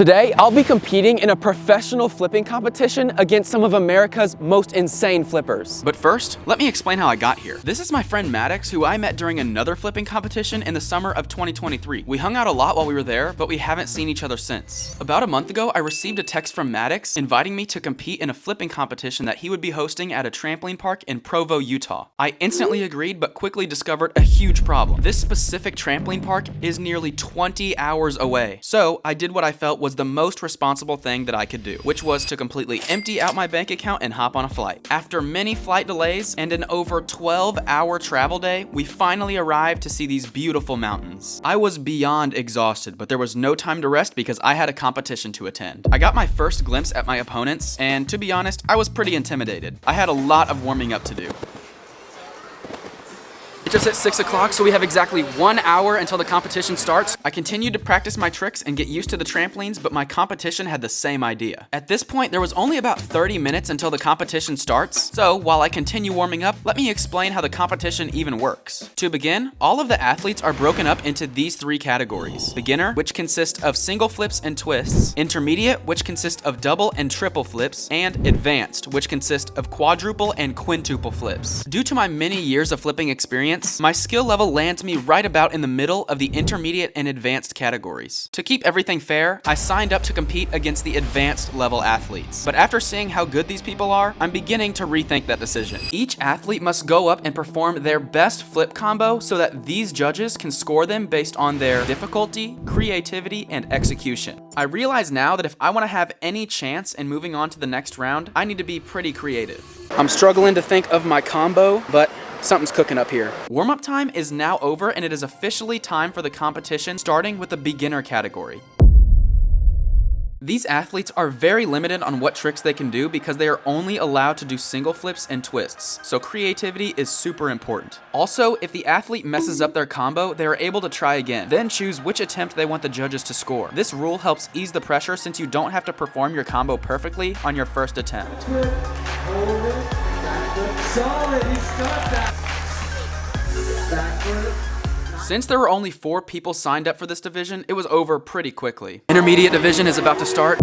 Today, I'll be competing in a professional flipping competition against some of America's most insane flippers. But first, let me explain how I got here. This is my friend Maddox, who I met during another flipping competition in the summer of 2023. We hung out a lot while we were there, but we haven't seen each other since. About a month ago, I received a text from Maddox inviting me to compete in a flipping competition that he would be hosting at a trampoline park in Provo, Utah. I instantly agreed, but quickly discovered a huge problem. This specific trampoline park is nearly 20 hours away. So I did what I felt was the most responsible thing that I could do, which was to completely empty out my bank account and hop on a flight. After many flight delays and an over 12-hour travel day, we finally arrived to see these beautiful mountains. I was beyond exhausted, but there was no time to rest because I had a competition to attend. I got my first glimpse at my opponents, and to be honest, I was pretty intimidated. I had a lot of warming up to do. It just hit 6 o'clock, so we have exactly 1 hour until the competition starts. I continued to practice my tricks and get used to the trampolines, but my competition had the same idea. At this point, there was only about 30 minutes until the competition starts, so while I continue warming up, let me explain how the competition even works. To begin, all of the athletes are broken up into these three categories. Beginner, which consists of single flips and twists, intermediate, which consists of double and triple flips, and advanced, which consists of quadruple and quintuple flips. Due to my many years of flipping experience, my skill level lands me right about in the middle of the intermediate and advanced categories. To keep everything fair, I signed up to compete against the advanced level athletes. But after seeing how good these people are, I'm beginning to rethink that decision. Each athlete must go up and perform their best flip combo so that these judges can score them based on their difficulty, creativity, and execution. I realize now that if I want to have any chance in moving on to the next round, I need to be pretty creative. I'm struggling to think of my combo, but something's cooking up here. Warm-up time is now over, and it is officially time for the competition, starting with the beginner category. These athletes are very limited on what tricks they can do because they are only allowed to do single flips and twists, so creativity is super important. Also, if the athlete messes up their combo, they are able to try again, then choose which attempt they want the judges to score. This rule helps ease the pressure since you don't have to perform your combo perfectly on your first attempt. Solid, he's got that. Backward. Since there were only 4 people signed up for this division, it was over pretty quickly. Intermediate division is about to start.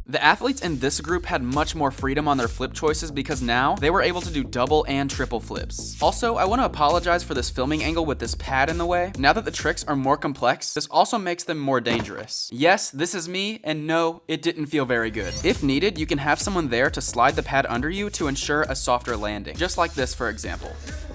The athletes in this group had much more freedom on their flip choices because now they were able to do double and triple flips. Also, I want to apologize for this filming angle with this pad in the way. Now that the tricks are more complex, this also makes them more dangerous. Yes, this is me, and no, it didn't feel very good. If needed, you can have someone there to slide the pad under you to ensure a softer landing. Just like this, for example.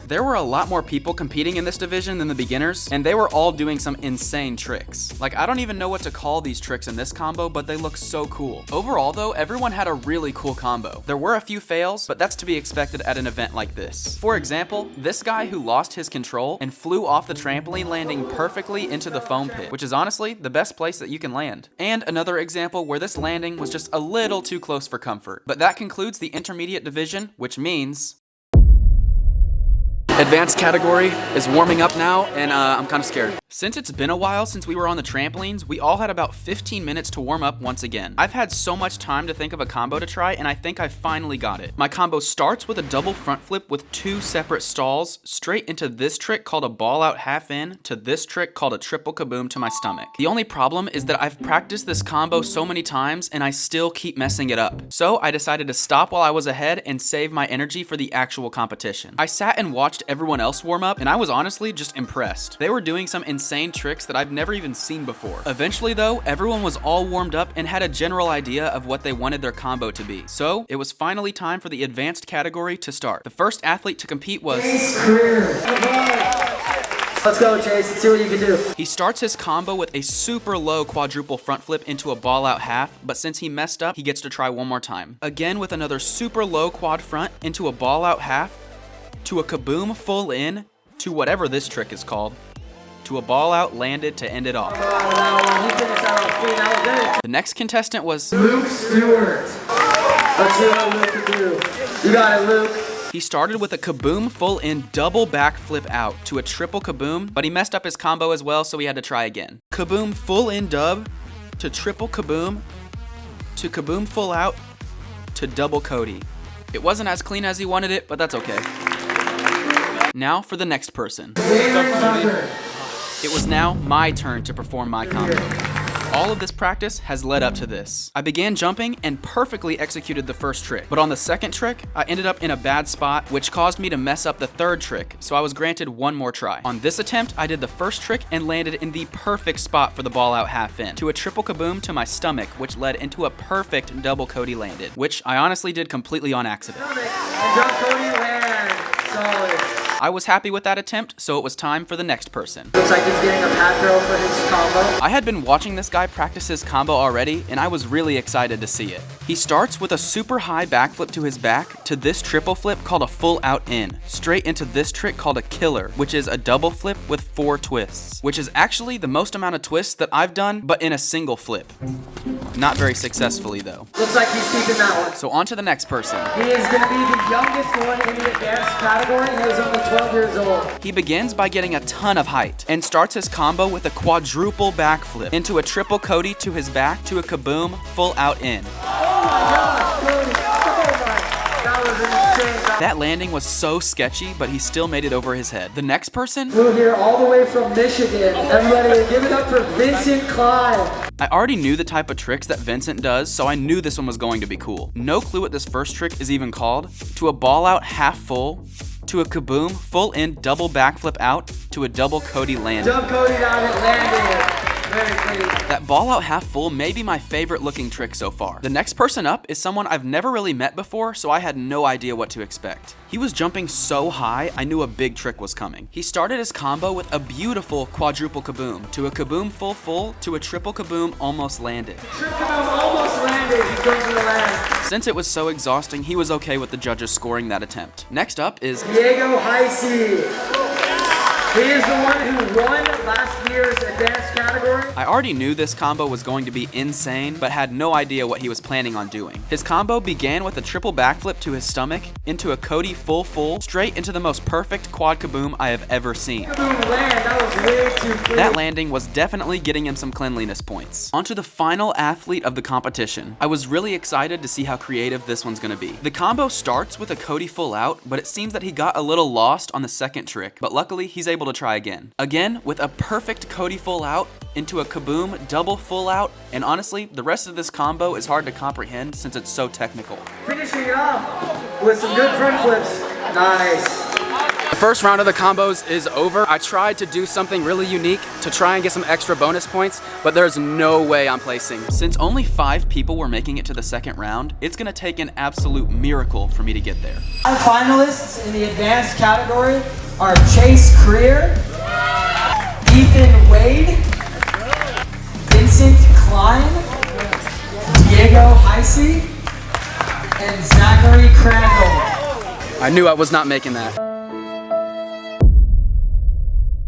There were a lot more people competing in this division than the beginners, and they were all doing some insane tricks. Like, I don't even know what to call these tricks in this combo, but they look so cool. Overall though, everyone had a really cool combo. There were a few fails, but that's to be expected at an event like this. For example, this guy who lost his control and flew off the trampoline, landing perfectly into the foam pit, which is honestly the best place that you can land. And another example where this landing was just a little too close for comfort. But that concludes the intermediate division, which means advanced category is warming up now, and I'm kind of scared. Since it's been a while since we were on the trampolines, we all had about 15 minutes to warm up once again. I've had so much time to think of a combo to try, and I think I finally got it. My combo starts with a double front flip with 2 separate stalls, straight into this trick called a ball out half in, to this trick called a triple kaboom to my stomach. The only problem is that I've practiced this combo so many times, and I still keep messing it up. So I decided to stop while I was ahead and save my energy for the actual competition. I sat and watched everyone else warm up, and I was honestly just impressed. They were doing some insane tricks that I've never even seen before. Eventually though, everyone was all warmed up and had a general idea of what they wanted their combo to be. So it was finally time for the advanced category to start. The first athlete to compete was Let's go, Chase. Let's see what you can do. He starts his combo with a super low quadruple front flip into a ball out half, but since he messed up, he gets to try one more time. Again with another super low quad front into a ball out half, to a kaboom full in, to whatever this trick is called, to a ball out landed to end it off. The next contestant was Luke Stewart. Let's see what Luke can do. You got it, Luke. He started with a kaboom full in double back flip out to a triple kaboom, but he messed up his combo as well, so he had to try again. Kaboom full in dub to triple kaboom to kaboom full out to double Cody. It wasn't as clean as he wanted it, but that's okay. Now for the next person. It was now my turn to perform my combo. All of this practice has led up to this. I began jumping and perfectly executed the first trick, but on the second trick, I ended up in a bad spot, which caused me to mess up the third trick, so I was granted one more try. On this attempt, I did the first trick and landed in the perfect spot for the ball out half in, to a triple kaboom to my stomach, which led into a perfect double Cody landed, which I honestly did completely on accident. And jump Cody land. Solid. I was happy with that attempt, so it was time for the next person. Looks like he's getting a pat throw for his combo. I had been watching this guy practice his combo already, and I was really excited to see it. He starts with a super high backflip to his back to this triple flip called a full out in, straight into this trick called a killer, which is a double flip with 4 twists, which is actually the most amount of twists that I've done, but in a single flip. Not very successfully though. Looks like he's keeping that one. So on to the next person. He is going to be the youngest one in the advanced category. He is only 12 years old. He begins by getting a ton of height and starts his combo with a quadruple backflip into a triple Cody to his back to a kaboom full out in. Oh my gosh, Cody. Oh my. That was insane. That landing was so sketchy, but he still made it over his head. The next person? Flew here all the way from Michigan. Everybody give it up for Vincent Klein. I already knew the type of tricks that Vincent does, so I knew this one was going to be cool. No clue what this first trick is even called. To a ball out half full, to a kaboom full in double backflip out, to a double Cody landing. Jump Cody down and landed. Very pretty. That ball out half full may be my favorite looking trick so far. The next person up is someone I've never really met before, so I had no idea what to expect. He was jumping so high, I knew a big trick was coming. He started his combo with a beautiful quadruple kaboom, to a kaboom full, to a triple kaboom almost landed. Triple kaboom almost landed. He goes to the land. Since it was so exhausting, he was okay with the judges scoring that attempt. Next up is Diego Heisey. He is the one who won last year's advanced category. I already knew this combo was going to be insane, but had no idea what he was planning on doing. His combo began with a triple backflip to his stomach, into a Cody full, straight into the most perfect quad kaboom I have ever seen. Kaboom land. That was way too quick. That landing was definitely getting him some cleanliness points. On to the final athlete of the competition. I was really excited to see how creative this one's gonna be. The combo starts with a Cody full out, but it seems that he got a little lost on the second trick, but luckily he's able to try again. Again, with a perfect Cody full out into a kaboom double full out, and honestly, the rest of this combo is hard to comprehend since it's so technical. Finishing it off with some good front flips. Nice. The first round of the combos is over. I tried to do something really unique to try and get some extra bonus points, but there's no way I'm placing. Since only 5 people were making it to the second round, it's gonna take an absolute miracle for me to get there. Our finalists in the advanced category are Chase Creer, Ethan Wade, Vincent Klein, Diego Heisey, and Zachary Crandall. I knew I was not making that.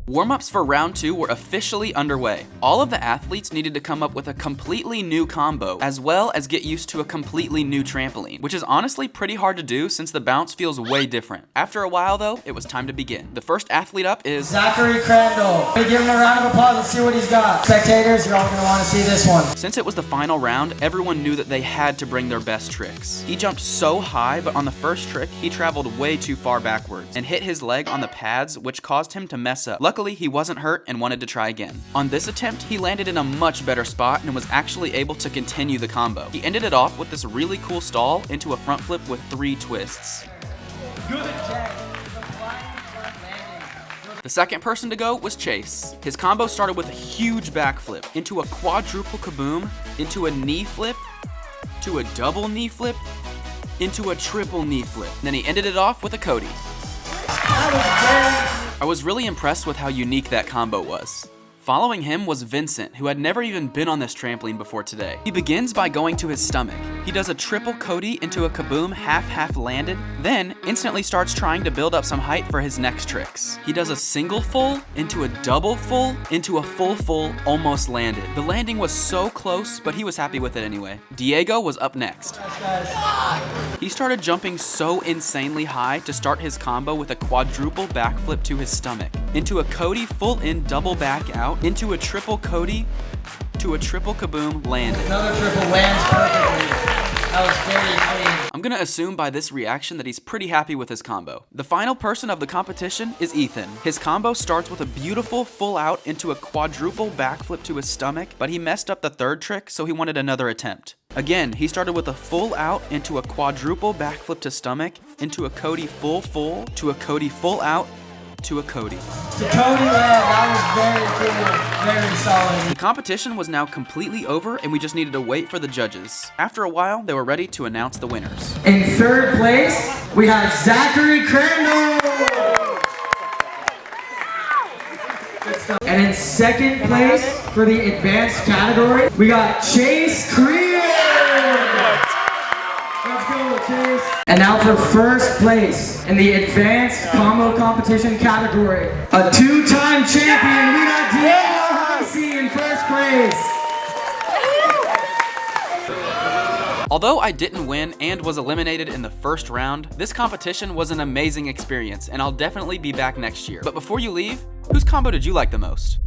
Warm-ups for round 2 were officially underway. All of the athletes needed to come up with a completely new combo, as well as get used to a completely new trampoline, which is honestly pretty hard to do since the bounce feels way different. After a while though, it was time to begin. The first athlete up is Zachary Crandall. Let me give him a round of applause and see what he's got. Spectators, you're all gonna wanna see this one. Since it was the final round, everyone knew that they had to bring their best tricks. He jumped so high, but on the first trick, he traveled way too far backwards and hit his leg on the pads, which caused him to mess up. Luckily, he wasn't hurt and wanted to try again. On this attempt, he landed in a much better spot and was actually able to continue the combo. He ended it off with this really cool stall into a front flip with 3 twists. Good check. The flying front landing. The second person to go was Chase. His combo started with a huge backflip into a quadruple kaboom, into a knee flip, to a double knee flip, into a triple knee flip. Then he ended it off with a Cody. I was really impressed with how unique that combo was. Following him was Vincent, who had never even been on this trampoline before today. He begins by going to his stomach. He does a triple Cody into a kaboom half landed, then instantly starts trying to build up some height for his next tricks. He does a single full into a double full into a full almost landed. The landing was so close, but he was happy with it anyway. Diego was up next. He started jumping so insanely high to start his combo with a quadruple backflip to his stomach, into a Cody full in double back out, into a triple Cody, to a triple kaboom landed. Another triple lands perfectly. That was very clean. I'm gonna assume by this reaction that he's pretty happy with his combo. The final person of the competition is Ethan. His combo starts with a beautiful full out into a quadruple backflip to his stomach, but he messed up the third trick, so he wanted another attempt. Again, he started with a full out into a quadruple backflip to stomach, into a Cody full to a Cody full out, to a Cody. To Cody, that was very cool, very solid. The competition was now completely over and we just needed to wait for the judges. After a while, they were ready to announce the winners. In third place, we have Zachary Crandall. And in second place for the advanced category, we got Chase Creer. Let's go, Chase. And now for first place in the advanced combo competition category, a two-time champion, we got Diego Hosey in first place. Although I didn't win and was eliminated in the first round, this competition was an amazing experience and I'll definitely be back next year. But before you leave, whose combo did you like the most?